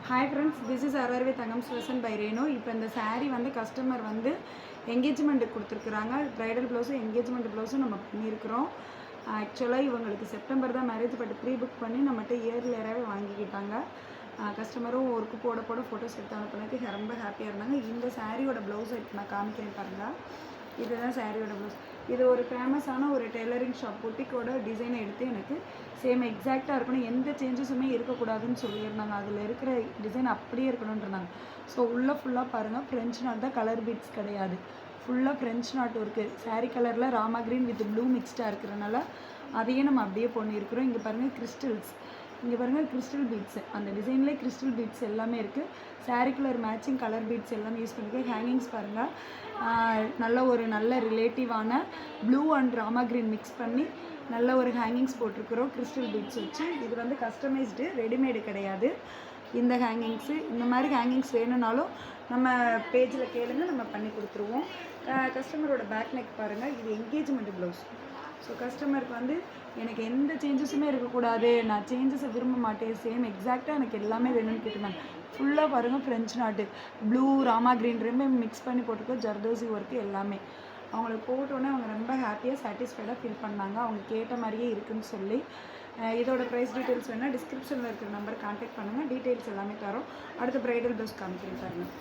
Hi friends, this is RRV Thangam's fashion by Renu. இப்போ இந்த saree வந்து கஸ்டமர் வந்து என்கேஜ்மெண்ட்டுக்கு கொடுத்துருக்குறாங்க. ப்ரைடல் ப்ளவுஸும் என்கேஜ்மெண்ட் ப்ளவுஸும் நம்ம பண்ணியிருக்கிறோம். ஆக்சுவலாக இவங்களுக்கு செப்டம்பர் தான் மேரேஜ், பட் ப்ரீ புக் பண்ணி நம்மகிட்ட இயர்லியராகவே வாங்கிக்கிட்டாங்க. கஸ்டமரும் ஒர்க்கு போட போட ஃபோட்டோஸ் எடுத்து அனுப்புனதுக்கு ரொம்ப ஹாப்பியாக இருந்தாங்க. இந்த சாரியோட ப்ளவுஸை இப்போ நான் காமிக்கிறேன் பாருங்கள். இதுதான் சாரியோட ப்ளவுஸ். இது ஒரு ஃபேமஸான ஒரு டெய்லரிங் ஷாப் புட்டிக்கோட டிசைனை எடுத்து எனக்கு சேம் எக்ஸாக்டாக இருக்கணும், எந்த சேஞ்சஸுமே இருக்கக்கூடாதுன்னு சொல்லியிருந்தாங்க. அதில் இருக்கிற டிசைன் அப்படியே இருக்கணுன்றாங்க. ஸோ உள்ளே ஃபுல்லாக பாருங்கள், ஃப்ரெஞ்ச் நாட் தான், கலர் பீட்ஸ் கிடையாது. ஃபுல்லாக ஃப்ரெஞ்ச் நாட் இருக்குது. சாரீ கலரில் ராமா க்ரீன் வித் ப்ளூ மிக்ஸ்டாக இருக்கிறனால அதையே நம்ம அப்படியே பண்ணியிருக்கிறோம். இங்கே பாருங்கள் கிறிஸ்டல்ஸ், இங்கே பாருங்கள் கிறிஸ்டல் பீட்ஸு, அந்த டிசைன்லேயே கிறிஸ்டல் பீட்ஸ் எல்லாமே இருக்குது. Saree colour matching colour beads எல்லாமே யூஸ் பண்ணியிருக்கேன். ஹேங்கிங்ஸ் பாருங்கள், நல்ல ரிலேட்டிவான blue and rama green mix பண்ணி நல்ல ஒரு ஹேங்கிங்ஸ் போட்டிருக்கிறோம் கிறிஸ்டல் பீட்ஸ் வச்சு. இது வந்து கஸ்டமைஸ்டு, ரெடிமேடு கிடையாது. இந்த ஹேங்கிங்ஸு, இந்த மாதிரி ஹேங்கிங்ஸ் வேணும்னாலும் நம்ம பேஜில் கேளுங்க, நம்ம பண்ணி கொடுத்துருவோம். கஸ்டமரோட பேக் நெக் பாருங்கள், இது என்கேஜ்மெண்ட் ப்ளவுஸ். ஸோ கஸ்டமருக்கு வந்து எனக்கு எந்த சேஞ்சஸுமே இருக்கக்கூடாது, நான் சேஞ்சஸை விரும்ப மாட்டேன், சேம் எக்ஸாக்டாக எனக்கு எல்லாமே வேணும்னு கேட்டிருந்தாங்க. ஃபுல்லாக பாருங்கள் ஃப்ரெஞ்ச் நாட்டு, ப்ளூ ராமா க்ரீன் ரெண்டுமே மிக்ஸ் பண்ணி போட்டிருக்கோம். ஜர்தோசி ஒர்க்கு எல்லாமே. அவங்களுக்கு போட்டோன்னே அவங்க ரொம்ப ஹாப்பியாக சாட்டிஸ்ஃபைடாக ஃபீல் பண்ணாங்க. அவங்க கேட்ட மாதிரியே இருக்குதுன்னு சொல்லி. இதோட ப்ரைஸ் டீட்டெயில்ஸ் வேணால் டிஸ்கிரிப்ஷனில் இருக்கிற நம்பர் கான்டாக்ட் பண்ணுங்கள், டீட்டெயில்ஸ் எல்லாமே தரோம். அடுத்து ப்ரைடல் ப்ளவுஸ் காமிக்கிறேன் பாருங்கள்.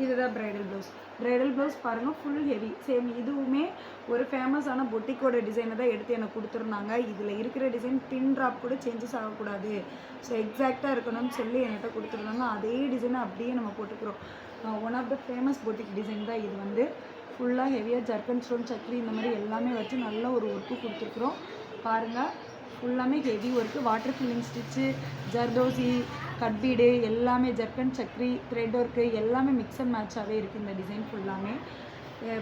இதுதான் ப்ரைடல் ப்ளவுஸ். ப்ரைடல் ப்ளவுஸ் பாருங்கள், ஃபுல் ஹெவி. சேம் இதுவுமே ஒரு ஃபேமஸான பொட்டிக்கோட டிசைனை தான் எடுத்து எனக்கு கொடுத்துருந்தாங்க. இதில் இருக்கிற டிசைன் பின் ட்ராப் கூட சேஞ்சஸ் ஆகக்கூடாது, ஸோ எக்ஸாக்டாக இருக்கணும்னு சொல்லி என்கிட்ட கொடுத்துருந்தாங்க. அதே டிசைனை அப்படியே நம்ம போட்டுக்கிறோம். One of the famous boutique design தான் இது. வந்து ஃபுல்லாக ஹெவியாக ஜர்க்கன் ஸ்டோன், சக்ரி இந்த மாதிரி எல்லாமே வச்சு நல்ல ஒரு ஒர்க்கு கொடுத்துருக்குறோம். பாருங்கள், ஃபுல்லாமே heavy work, water filling stitch, zardozi, cut bead எல்லாமே, ஜர்க்கன் சக்ரி, த்ரெட் ஒர்க்கு எல்லாமே மிக்ஸ் அண்ட் மேட்சாகவே இருக்குது இந்த டிசைன் ஃபுல்லாமே.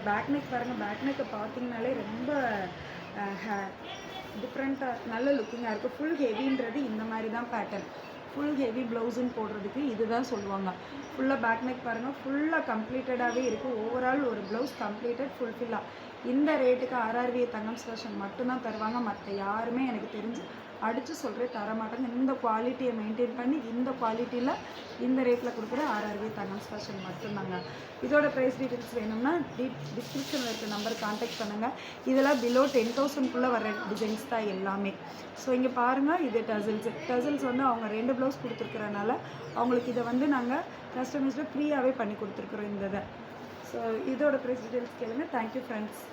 பேக் நெக் பாருங்கள், பேக் நெக்கை பார்த்தீங்கனாலே ரொம்ப டிஃப்ரெண்ட்டாக நல்ல லுக்கிங்காக இருக்குது. ஃபுல் ஹெவின்றது இந்த மாதிரி தான் பேட்டர்ன். ஃபுல் ஹெவி ப்ளவுஸுன்னு போடுறதுக்கு இதுதான் சொல்லுவாங்க. ஃபுல்லாக பேக் நெக் பாருங்கள், ஃபுல்லாக கம்ப்ளீட்டடாகவே இருக்குது. ஓவரால் ஒரு ப்ளவுஸ் கம்ப்ளீட்டட் ஃபுல்ஃபில்லாக. இந்த ரேட்டுக்கு RRV தங்கம்ஸ் ஃபேஷன் மட்டும்தான் தருவாங்க. மற்ற யாருமே எனக்கு தெரிஞ்சு அடித்து சொல்கிறேன் தரமாட்டாங்க. இந்த குவாலிட்டியை மெயின்டைன் பண்ணி இந்த குவாலிட்டியில் இந்த ரேட்டில் கொடுக்குற RRV தங்கம்ஸ் ஃபேஷன் மட்டும்தாங்க. இதோட ப்ரைஸ் டீட்டெயில்ஸ் வேணும்னா டிஸ்கிரிப்ஷனில் இருக்க நம்பர் கான்டாக்ட் பண்ணுங்கள். இதெல்லாம் பிலோ 10,000 வர டிசைன்ஸ் தான் எல்லாமே. ஸோ இங்கே பாருங்கள், இது டசல்ஸ் வந்து அவங்க 2 ப்ளவுஸ் கொடுத்துருக்கறனால அவங்களுக்கு இதை வந்து நாங்கள் கஸ்டமைஸ்டாக ஃப்ரீயாகவே பண்ணி கொடுத்துருக்குறோம் இந்த இதை. ஸோ இதோட ப்ரைஸ் டீட்டெயில்ஸ் கேளுங்க. Thank you friends.